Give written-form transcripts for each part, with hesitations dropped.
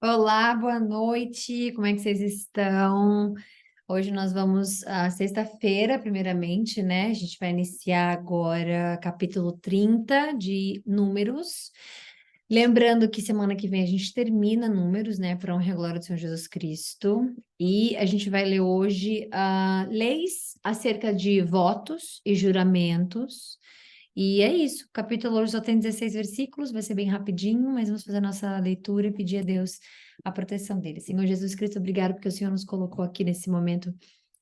Olá, boa noite. Como é que vocês estão? Hoje nós vamos à sexta-feira, primeiramente, né? A gente vai iniciar agora capítulo 30 de Números. Lembrando que semana que vem a gente termina Números, né? Para honra e glória do Senhor Jesus Cristo. E a gente vai ler hoje leis acerca de votos e juramentos. E é isso. O capítulo hoje só tem 16 versículos, vai ser bem rapidinho, mas vamos fazer a nossa leitura e pedir a Deus a proteção dele. Senhor Jesus Cristo, obrigado porque o Senhor nos colocou aqui nesse momento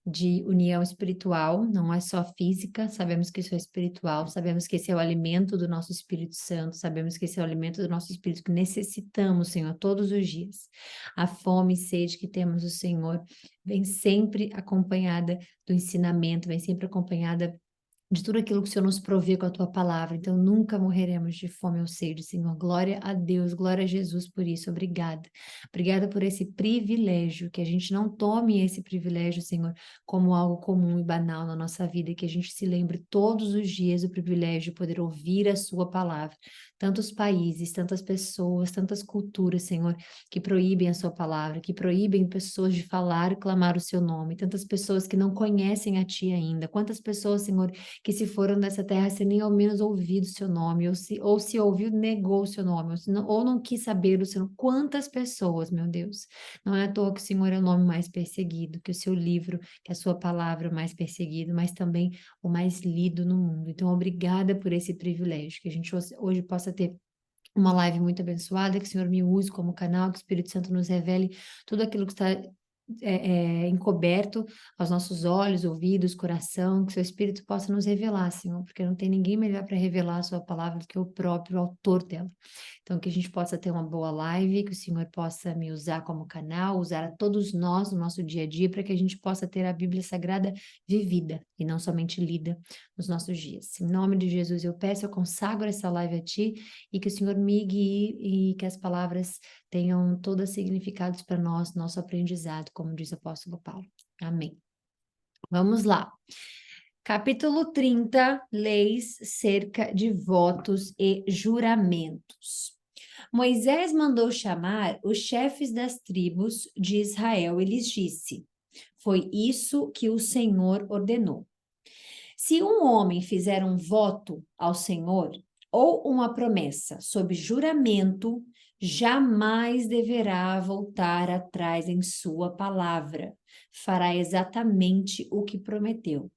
de união espiritual, não é só física, sabemos que isso é espiritual, sabemos que esse é o alimento do nosso Espírito Santo, sabemos que esse é o alimento do nosso espírito que necessitamos, Senhor, todos os dias. A fome e sede que temos do Senhor vem sempre acompanhada do ensinamento, vem sempre acompanhada de tudo aquilo que o Senhor nos provê com a tua palavra. Então, nunca morreremos de fome ou sede, Senhor. Glória a Deus, glória a Jesus por isso. Obrigada. Obrigada por esse privilégio, que a gente não tome esse privilégio, Senhor, como algo comum e banal na nossa vida, que a gente se lembre todos os dias do privilégio de poder ouvir a sua palavra. Tantos países, tantas pessoas, tantas culturas, Senhor, que proíbem a sua palavra, que proíbem pessoas de falar e clamar o seu nome, tantas pessoas que não conhecem a ti ainda, quantas pessoas, Senhor, que se foram dessa terra sem nem ao menos ouvido o seu nome, ou se ouviu, negou o seu nome, ou não quis saber o seu nome. Quantas pessoas, meu Deus. Não é à toa que o Senhor é o nome mais perseguido, que o seu livro, que a sua palavra é o mais perseguido, mas também o mais lido no mundo. Então, obrigada por esse privilégio, que a gente hoje possa ter uma live muito abençoada, que o Senhor me use como canal, que o Espírito Santo nos revele tudo aquilo que está encoberto aos nossos olhos, ouvidos, coração, que seu Espírito possa nos revelar, Senhor, porque não tem ninguém melhor para revelar a sua palavra do que o próprio autor dela. Então, que a gente possa ter uma boa live, que o Senhor possa me usar como canal, usar a todos nós no nosso dia a dia, para que a gente possa ter a Bíblia Sagrada vivida e não somente lida nos nossos dias. Em nome de Jesus eu peço, eu consagro essa live a Ti e que o Senhor me guie e que as palavras tenham todos significados para nós, nosso aprendizado, como diz o apóstolo Paulo. Amém. Vamos lá. Capítulo 30, leis cerca de votos e juramentos. Moisés mandou chamar os chefes das tribos de Israel e lhes disse: Foi isso que o Senhor ordenou. Se um homem fizer um voto ao Senhor ou uma promessa sob juramento, jamais deverá voltar atrás em sua palavra. Fará exatamente o que prometeu.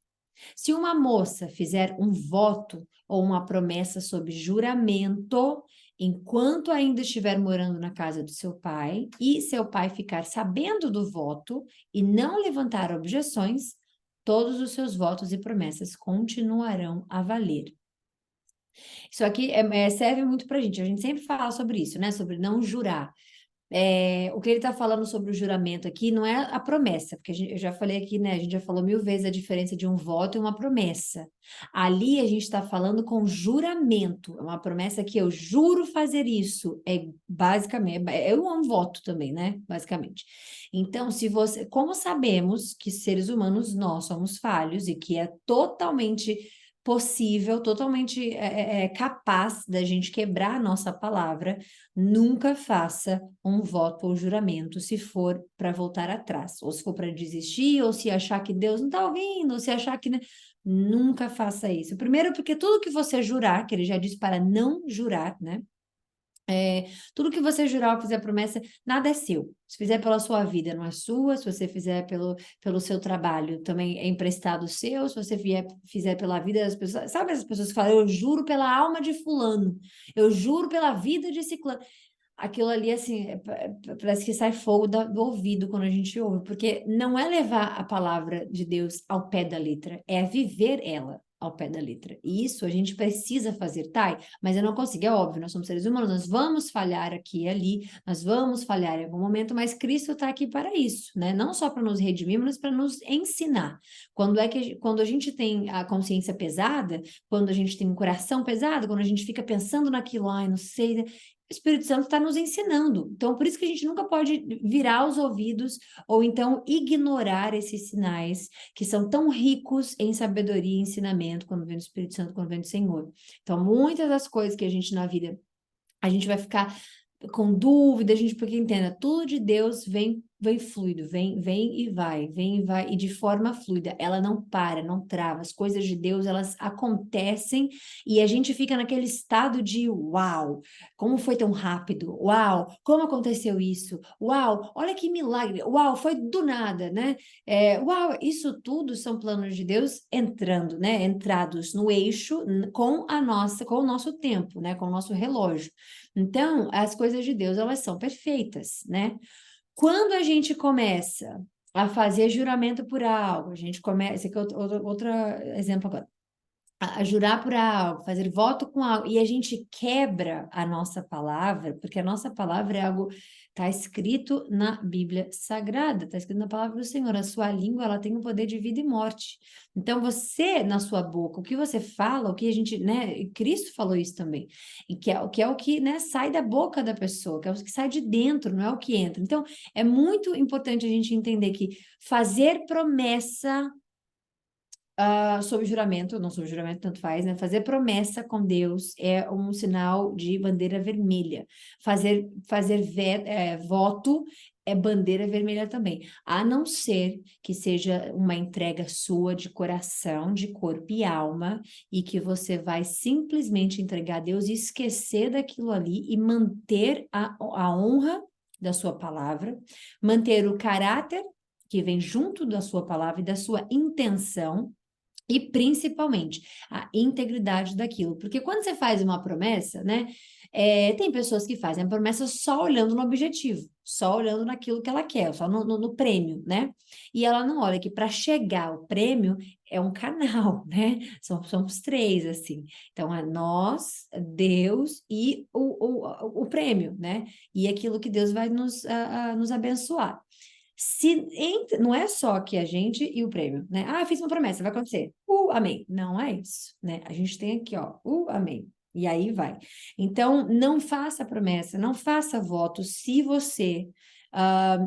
Se uma moça fizer um voto ou uma promessa sob juramento, enquanto ainda estiver morando na casa do seu pai, e seu pai ficar sabendo do voto e não levantar objeções, todos os seus votos e promessas continuarão a valer. Isso aqui serve muito para a gente sempre fala sobre isso, né? Sobre não jurar. O que ele está falando sobre o juramento aqui não é a promessa, porque eu já falei aqui, né? A gente já falou 1000 vezes a diferença de um voto e uma promessa. Ali a gente está falando com juramento, é uma promessa que eu juro fazer isso. É basicamente, é um voto também, né? Basicamente. Então, se você, como sabemos que seres humanos nós somos falhos e que é totalmente possível, totalmente capaz da gente quebrar a nossa palavra, nunca faça um voto ou juramento se for para voltar atrás, ou se for para desistir, ou se achar que Deus não está ouvindo, ou se achar que. Nunca faça isso. Primeiro, porque tudo que você jurar, que ele já disse para não jurar, né? Tudo que você jurar ou fizer promessa, nada é seu. Se fizer pela sua vida, não é sua. Se você fizer pelo seu trabalho, também é emprestado seu. Se você fizer pela vida das pessoas, sabe as pessoas que falam, eu juro pela alma de fulano, eu juro pela vida de ciclano. Aquilo ali, assim, parece que sai fogo do ouvido quando a gente ouve, porque não é levar a palavra de Deus ao pé da letra, é viver ela ao pé da letra. E isso a gente precisa fazer, tá? Mas eu não consigo, é óbvio, nós somos seres humanos, nós vamos falhar aqui e ali, nós vamos falhar em algum momento, mas Cristo está aqui para isso, né? Não só para nos redimir, mas para nos ensinar. Quando a gente tem a consciência pesada, quando a gente tem um coração pesado, quando a gente fica pensando naquilo, ai, não sei, né? O Espírito Santo está nos ensinando. Então, por isso que a gente nunca pode virar os ouvidos ou então ignorar esses sinais que são tão ricos em sabedoria e ensinamento quando vem do Espírito Santo, quando vem do Senhor. Então, muitas das coisas que a gente na vida, a gente vai ficar com dúvida, a gente porque entenda, tudo de Deus vem fluido, vem e vai, e de forma fluida. Ela não para, não trava. As coisas de Deus, elas acontecem e a gente fica naquele estado de uau, como foi tão rápido? Uau, como aconteceu isso? Uau, olha que milagre! Uau, foi do nada, né? Uau, isso tudo são planos de Deus entrando, né? Entrados no eixo com o nosso tempo, né? Com o nosso relógio. Então, as coisas de Deus, elas são perfeitas, né? Quando a gente começa a fazer juramento por algo, a gente começa, esse aqui é outro exemplo agora, a jurar por algo, fazer voto com algo, e a gente quebra a nossa palavra, porque a nossa palavra é algo, está escrito na Bíblia Sagrada, está escrito na palavra do Senhor, a sua língua, ela tem o poder de vida e morte. Então, você, na sua boca, o que você fala, o que a gente, né, Cristo falou isso também, e que é o que, né, sai da boca da pessoa, que é o que sai de dentro, não é o que entra. Então, é muito importante a gente entender que fazer promessa sob juramento, não sob juramento, tanto faz, né? Fazer promessa com Deus é um sinal de bandeira vermelha. Fazer voto é bandeira vermelha também. A não ser que seja uma entrega sua de coração, de corpo e alma, e que você vai simplesmente entregar a Deus e esquecer daquilo ali e manter a honra da sua palavra, manter o caráter que vem junto da sua palavra e da sua intenção, e principalmente a integridade daquilo. Porque quando você faz uma promessa, né? Tem pessoas que fazem a promessa só olhando no objetivo, só olhando naquilo que ela quer, só no prêmio, né? E ela não olha que para chegar ao prêmio é um canal, né? Somos três, assim. Então, é nós, Deus e o prêmio, né? E aquilo que Deus vai nos abençoar. Não é só que a gente e o prêmio, né? Ah, fiz uma promessa, vai acontecer. Amém. Não é isso, né? A gente tem aqui, ó, amém. E aí vai. Então, não faça promessa, não faça voto se você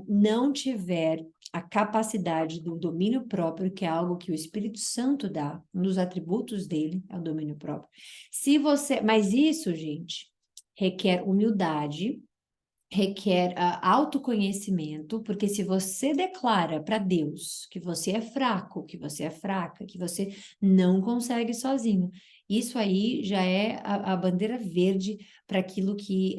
não tiver a capacidade do domínio próprio, que é algo que o Espírito Santo dá, um dos atributos dele é o domínio próprio. Mas isso, gente, requer humildade, requer autoconhecimento, porque se você declara para Deus que você é fraco, que você é fraca, que você não consegue sozinho, isso aí já é a bandeira verde para aquilo que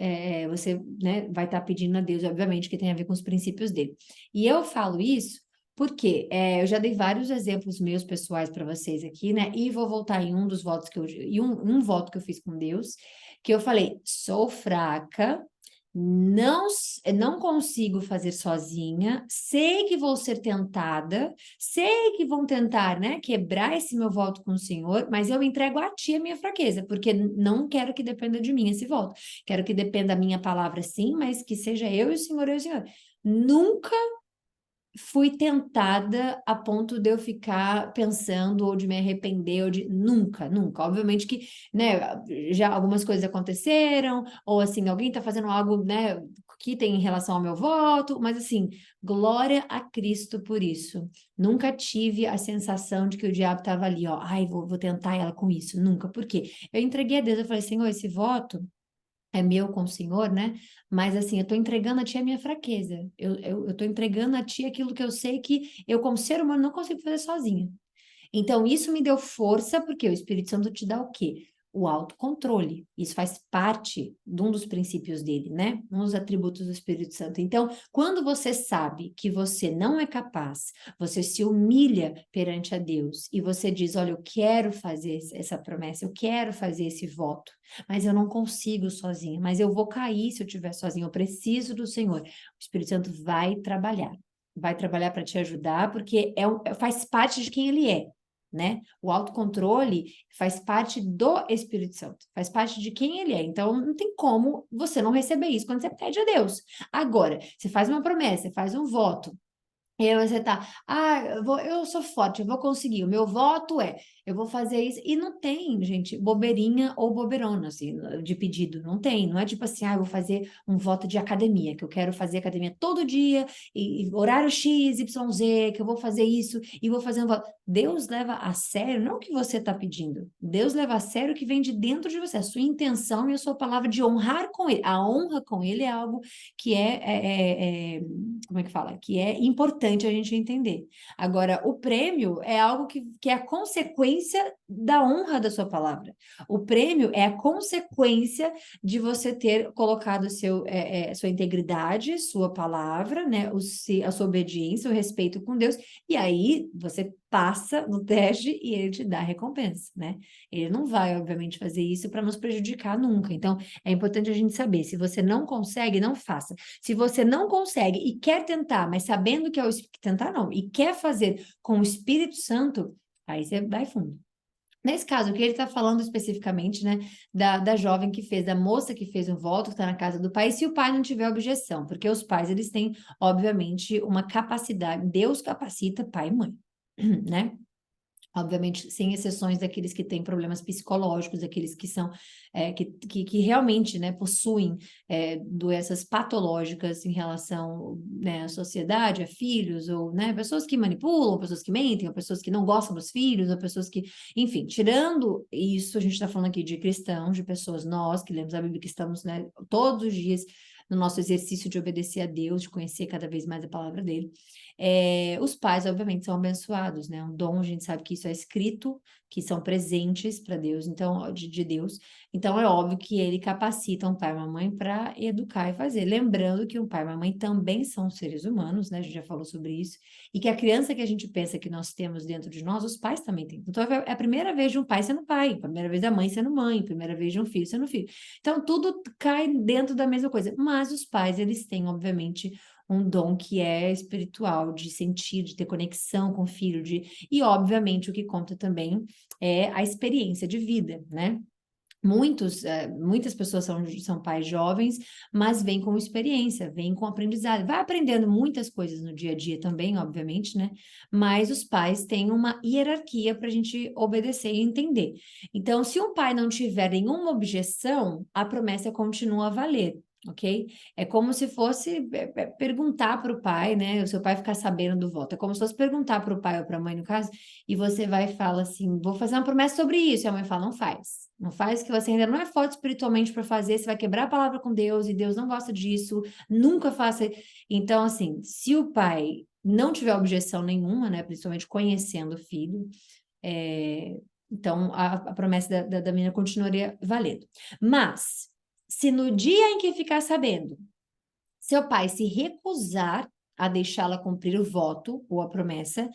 você, né, vai estar pedindo a Deus, obviamente, que tem a ver com os princípios dele. E eu falo isso porque eu já dei vários exemplos meus pessoais para vocês aqui, né? E vou voltar em um dos votos um voto que eu fiz com Deus, que eu falei, sou fraca, não consigo fazer sozinha, sei que vou ser tentada, sei que vão tentar, né, quebrar esse meu voto com o Senhor, mas eu entrego a Ti a minha fraqueza, porque não quero que dependa de mim esse voto. Quero que dependa da minha palavra, sim, mas que seja eu e o Senhor, eu e o Senhor. Nunca fui tentada a ponto de eu ficar pensando ou de me arrepender, ou de nunca, nunca. Obviamente que, né, já algumas coisas aconteceram, ou assim, alguém está fazendo algo, né, que tem em relação ao meu voto, mas assim, glória a Cristo por isso. Nunca tive a sensação de que o diabo estava ali, ó, ai, vou tentar ela com isso, nunca. Por quê? Eu entreguei a Deus, eu falei, Senhor, esse voto é meu com o Senhor, né? Mas assim, eu estou entregando a Ti a minha fraqueza. Eu estou entregando a Ti aquilo que eu sei que eu, como ser humano, não consigo fazer sozinha. Então, isso me deu força, porque o Espírito Santo te dá o quê? O autocontrole. Isso faz parte de um dos princípios dele, né? Um dos atributos do Espírito Santo. Então, quando você sabe que você não é capaz, você se humilha perante a Deus e você diz: olha, eu quero fazer essa promessa, eu quero fazer esse voto, mas eu não consigo sozinha, mas eu vou cair se eu estiver sozinha, eu preciso do Senhor. O Espírito Santo vai trabalhar. Vai trabalhar para te ajudar, porque faz parte de quem ele é, né? O autocontrole faz parte do Espírito Santo, faz parte de quem ele é. Então, não tem como você não receber isso quando você pede a Deus. Agora, você faz uma promessa, você faz um voto, e aí você tá, eu sou forte, eu vou conseguir. O meu voto é eu vou fazer isso. E não tem, gente, bobeirinha ou bobeirona, assim, de pedido. Não tem. Não é tipo assim, eu vou fazer um voto de academia, que eu quero fazer academia todo dia, e horário X, Y, Z, que eu vou fazer isso, e vou fazer um voto. Deus leva a sério, não o que você está pedindo. Deus leva a sério o que vem de dentro de você, a sua intenção e a sua palavra de honrar com Ele. A honra com Ele é algo que como é que fala? Que é importante a gente entender. Agora, o prêmio é algo que é a consequência da honra da sua palavra. O prêmio é a consequência de você ter colocado sua integridade, sua palavra, né, a sua obediência, o respeito com Deus, e aí você passa no teste e ele te dá a recompensa, né? Ele não vai, obviamente, fazer isso para nos prejudicar nunca. Então, é importante a gente saber, se você não consegue, não faça. Se você não consegue e quer tentar, mas sabendo que é o tentar não, e quer fazer com o Espírito Santo, aí você vai fundo. Nesse caso, o que ele está falando especificamente, né, da jovem que fez, da moça que fez o voto, que está na casa do pai, se o pai não tiver objeção, porque os pais, eles têm, obviamente, uma capacidade, Deus capacita pai e mãe, né? Obviamente, sem exceções daqueles que têm problemas psicológicos, daqueles que são, que realmente, né, possuem doenças patológicas em relação, né, à sociedade, a filhos, ou, né, pessoas que manipulam, pessoas que mentem, ou pessoas que não gostam dos filhos, ou pessoas que, enfim, tirando isso, a gente está falando aqui de cristãos, de pessoas, nós que lemos a Bíblia, que estamos, né, todos os dias no nosso exercício de obedecer a Deus, de conhecer cada vez mais a palavra dele. Os pais, obviamente, são abençoados, né? Um dom, a gente sabe que isso é escrito, que são presentes para Deus, então, de Deus. Então, é óbvio que ele capacita um pai e uma mãe para educar e fazer. Lembrando que um pai e uma mãe também são seres humanos, né? A gente já falou sobre isso. E que a criança que a gente pensa que nós temos dentro de nós, os pais também têm. Então, é a primeira vez de um pai sendo pai, a primeira vez da mãe sendo mãe, a primeira vez de um filho sendo filho. Então, tudo cai dentro da mesma coisa. Mas os pais, eles têm, obviamente, um dom que é espiritual, de sentir, de ter conexão com o filho, e obviamente o que conta também é a experiência de vida, né? Muitas pessoas são pais jovens, mas vêm com experiência, vêm com aprendizado, vai aprendendo muitas coisas no dia a dia também, obviamente, né? Mas os pais têm uma hierarquia para a gente obedecer e entender. Então, se um pai não tiver nenhuma objeção, a promessa continua a valer. Ok? É como se fosse perguntar para o pai, né? O seu pai ficar sabendo do voto. É como se fosse perguntar para o pai ou para a mãe, no caso, e você vai e fala assim: vou fazer uma promessa sobre isso. E a mãe fala: não faz. Não faz, que você ainda não é forte espiritualmente para fazer, você vai quebrar a palavra com Deus e Deus não gosta disso, nunca faça. Então, assim, se o pai não tiver objeção nenhuma, né, principalmente conhecendo o filho, então a promessa da menina continuaria valendo. Mas, se no dia em que ficar sabendo, seu pai se recusar a deixá-la cumprir o voto ou a promessa,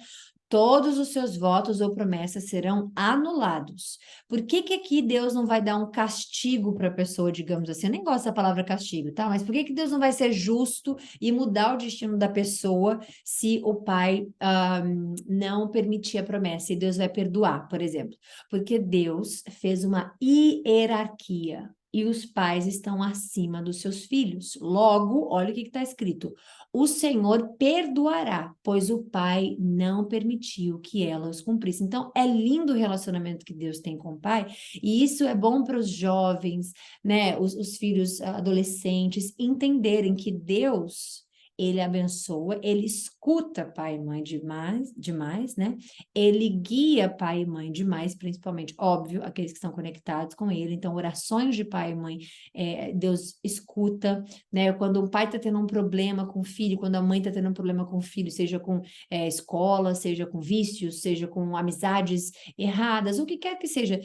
todos os seus votos ou promessas serão anulados. Por que que aqui Deus não vai dar um castigo para a pessoa, digamos assim? Eu nem gosto da palavra castigo, tá? Mas por que que Deus não vai ser justo e mudar o destino da pessoa se o pai não permitir a promessa e Deus vai perdoar, por exemplo? Porque Deus fez uma hierarquia. E os pais estão acima dos seus filhos. Logo, olha o que está escrito: o Senhor perdoará, pois o pai não permitiu que ela os cumprisse. Então, é lindo o relacionamento que Deus tem com o pai, e isso é bom para os jovens, né, os filhos adolescentes, entenderem que Deus, ele abençoa, ele escuta pai e mãe demais, né? Ele guia pai e mãe demais, principalmente, óbvio, aqueles que estão conectados com ele. Então, orações de pai e mãe, Deus escuta, né? Quando um pai está tendo um problema com o filho, quando a mãe está tendo um problema com o filho, seja com escola, seja com vícios, seja com amizades erradas, o que quer que seja,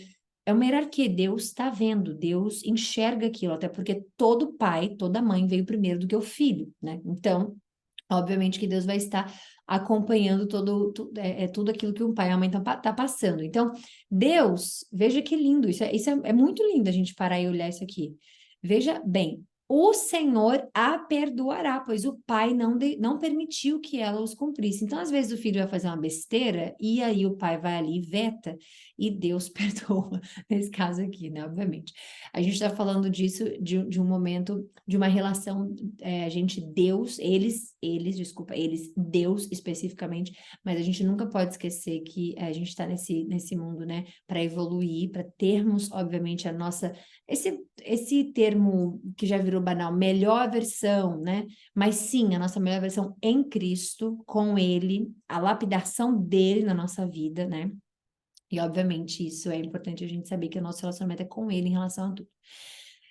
é uma hierarquia. Deus está vendo, Deus enxerga aquilo, até porque todo pai, toda mãe veio primeiro do que o filho, né? Então, obviamente que Deus vai estar acompanhando tudo aquilo que um pai e a mãe tá passando. Então, Deus, veja que lindo, isso é muito lindo a gente parar e olhar isso aqui. Veja bem, o Senhor a perdoará, pois o pai não permitiu que ela os cumprisse. Então, às vezes, o filho vai fazer uma besteira e aí o pai vai ali e veta e Deus perdoa, nesse caso aqui, né? Obviamente. A gente está falando disso, de um momento, de uma relação, eles, Deus especificamente, mas a gente nunca pode esquecer que a gente está nesse mundo, né? Para evoluir, para termos, obviamente, a nossa esse termo que já virou banal, melhor versão, né? Mas sim, a nossa melhor versão em Cristo, com Ele, a lapidação dele na nossa vida, né? E obviamente isso é importante a gente saber que o nosso relacionamento é com Ele em relação a tudo.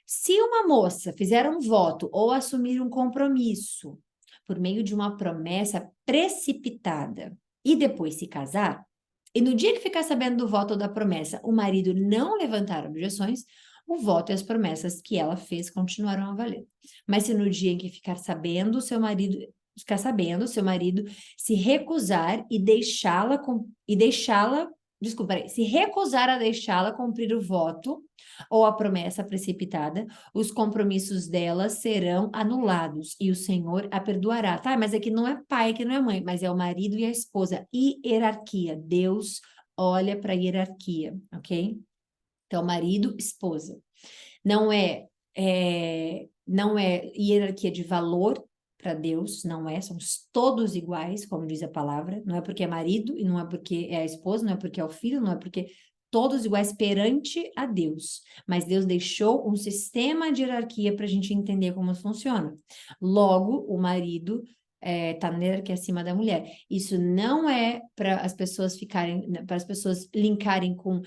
Se uma moça fizer um voto ou assumir um compromisso por meio de uma promessa precipitada e depois se casar, e no dia que ficar sabendo do voto ou da promessa, o marido não levantar objeções, o voto e as promessas que ela fez continuarão a valer. Mas se no dia em que seu marido se recusar e se recusar a deixá-la cumprir o voto ou a promessa precipitada, os compromissos dela serão anulados e o Senhor a perdoará. Tá, mas aqui não é pai, aqui não é mãe, mas é o marido e a esposa. Hierarquia. Deus olha para a hierarquia, ok? Então, marido, esposa. Não é hierarquia de valor para Deus, não é, somos todos iguais, como diz a palavra, não é porque é marido, e não é porque é a esposa, não é porque é o filho, não é porque todos iguais perante a Deus, mas Deus deixou um sistema de hierarquia para a gente entender como funciona. Logo, o marido tá na hierarquia acima da mulher. Isso não é para as pessoas para as pessoas linkarem com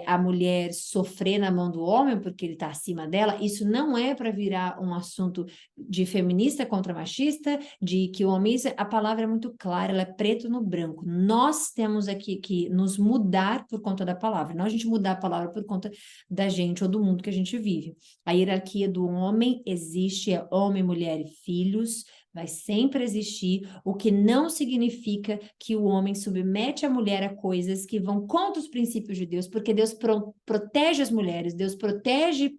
a mulher sofrer na mão do homem porque ele está acima dela. Isso não é para virar um assunto de feminista contra machista, de que o homem... A palavra é muito clara, ela é preto no branco. Nós temos aqui que nos mudar por conta da palavra, não a gente mudar a palavra por conta da gente ou do mundo que a gente vive. A hierarquia do homem existe, é homem, mulher e filhos, vai sempre existir, o que não significa que o homem submete a mulher a coisas que vão contra os princípios de Deus, porque Deus protege as mulheres, Deus protege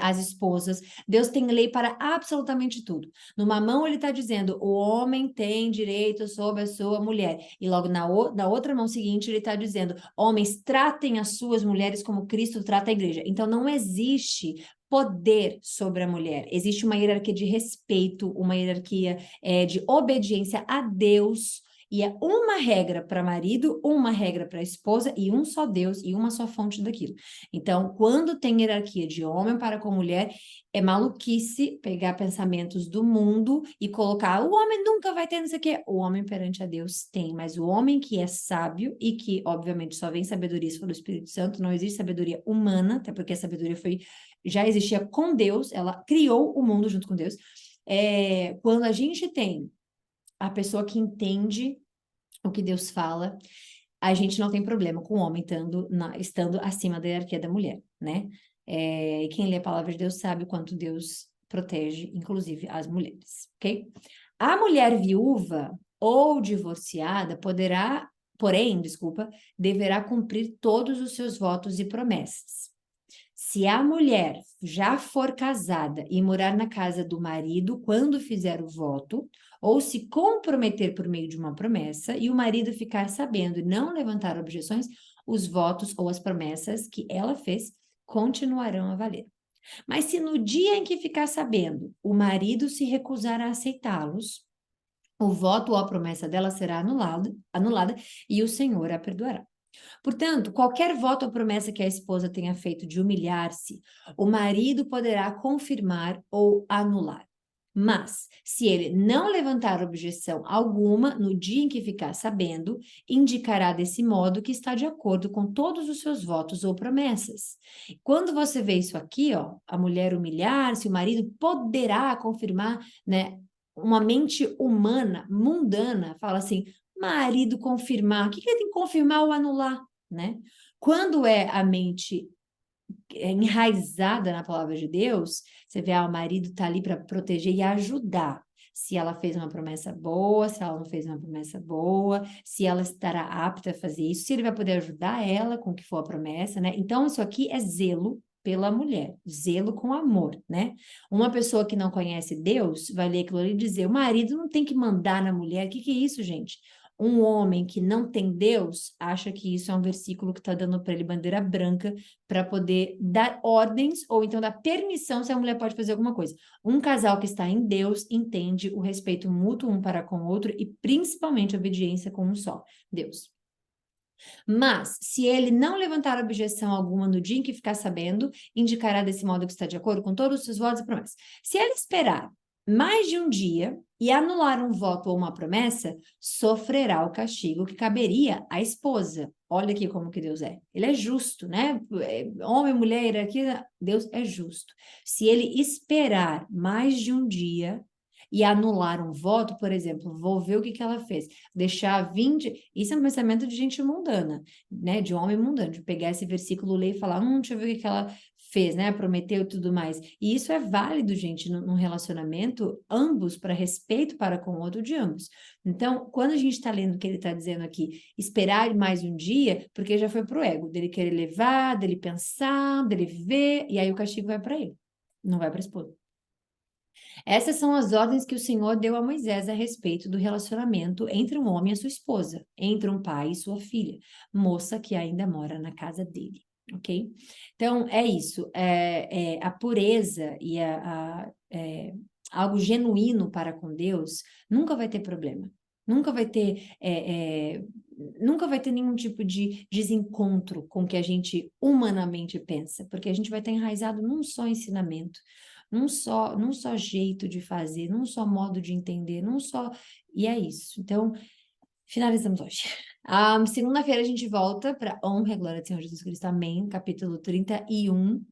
as esposas, Deus tem lei para absolutamente tudo. Numa mão ele está dizendo, o homem tem direito sobre a sua mulher, e logo na outra mão seguinte ele está dizendo, homens, tratem as suas mulheres como Cristo trata a igreja. Então não existe poder sobre a mulher, existe uma hierarquia de respeito, uma hierarquia de obediência a Deus, e é uma regra para marido, uma regra para esposa, e um só Deus, e uma só fonte daquilo. Então, quando tem hierarquia de homem para com mulher, é maluquice pegar pensamentos do mundo e colocar, o homem nunca vai ter, não sei o quê. O homem perante a Deus tem, mas o homem que é sábio e que, obviamente, só vem sabedoria pelo Espírito Santo, não existe sabedoria humana, até porque a sabedoria já existia com Deus, ela criou o mundo junto com Deus. Quando a gente tem a pessoa que entende o que Deus fala, a gente não tem problema com o homem estando acima da hierarquia da mulher, né? E quem lê a palavra de Deus sabe o quanto Deus protege, inclusive, as mulheres, ok? A mulher viúva ou divorciada deverá cumprir todos os seus votos e promessas. Se a mulher já for casada e morar na casa do marido quando fizer o voto, ou se comprometer por meio de uma promessa, e o marido ficar sabendo e não levantar objeções, os votos ou as promessas que ela fez continuarão a valer. Mas se no dia em que ficar sabendo, o marido se recusar a aceitá-los, o voto ou a promessa dela será anulada e o Senhor a perdoará. Portanto, qualquer voto ou promessa que a esposa tenha feito de humilhar-se, o marido poderá confirmar ou anular. Mas, se ele não levantar objeção alguma no dia em que ficar sabendo, indicará desse modo que está de acordo com todos os seus votos ou promessas. Quando você vê isso aqui, ó, a mulher humilhar-se, o marido poderá confirmar, né? Uma mente humana, mundana, fala assim, marido confirmar, o que ele tem que confirmar ou anular, né? Quando é a mente enraizada na palavra de Deus, você vê, o marido está ali para proteger e ajudar. Se ela fez uma promessa boa, se ela não fez uma promessa boa, se ela estará apta a fazer isso, se ele vai poder ajudar ela com o que for a promessa, né? Então, isso aqui é zelo, pela mulher, zelo com amor, né? Uma pessoa que não conhece Deus vai ler aquilo ali e dizer, o marido não tem que mandar na mulher, o que é isso, gente? Um homem que não tem Deus acha que isso é um versículo que está dando para ele bandeira branca para poder dar ordens ou então dar permissão se a mulher pode fazer alguma coisa. Um casal que está em Deus entende o respeito mútuo um para com o outro e principalmente a obediência com um só, Deus. Mas, se ele não levantar objeção alguma no dia em que ficar sabendo, indicará desse modo que está de acordo com todos os seus votos e promessas. Se ele esperar mais de um dia e anular um voto ou uma promessa, sofrerá o castigo que caberia à esposa. Olha aqui como que Deus é. Ele é justo, né? Homem, mulher, aqui, Deus é justo. Se ele esperar mais de um dia e anular um voto, por exemplo, vou ver o que ela fez, deixar 20, isso é um pensamento de gente mundana, né, de homem mundano, de pegar esse versículo, ler e falar, deixa eu ver o que ela fez, né, prometeu e tudo mais, e isso é válido, gente, num relacionamento, ambos, para respeito para com o outro de ambos. Então, quando a gente está lendo o que ele está dizendo aqui, esperar mais um dia, porque já foi pro ego, dele querer levar, dele pensar, dele ver, e aí o castigo vai para ele, não vai para a esposa. Essas são as ordens que o Senhor deu a Moisés a respeito do relacionamento entre um homem e a sua esposa, entre um pai e sua filha, moça que ainda mora na casa dele, ok? Então, é isso. A pureza e algo genuíno para com Deus nunca vai ter problema. Nunca vai ter, nunca vai ter nenhum tipo de desencontro com o que a gente humanamente pensa, porque a gente vai estar enraizado num só ensinamento, num só jeito de fazer, num só modo de entender, num só. E é isso. Então, finalizamos hoje. Segunda-feira a gente volta para honra e glória do Senhor Jesus Cristo. Amém. Capítulo 31.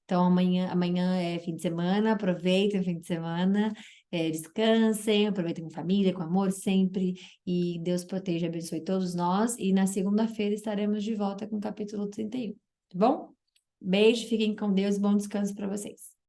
Então, amanhã é fim de semana, aproveitem o fim de semana, descansem, aproveitem com família, com amor sempre, e Deus proteja e abençoe todos nós. E na segunda-feira estaremos de volta com o capítulo 31. Tá bom? Beijo, fiquem com Deus, bom descanso para vocês.